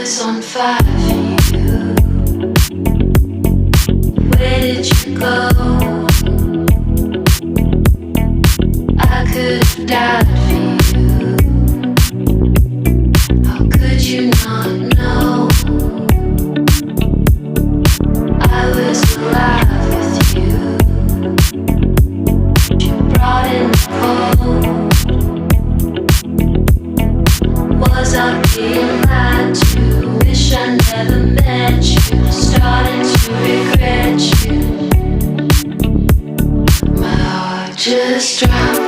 was on fire for you. Where did you go? I could have died for you. How could you not know? I was alive with you. You brought in the cold. Was I being lied to? Wish I never met you. Starting to regret you. My heart just dropped.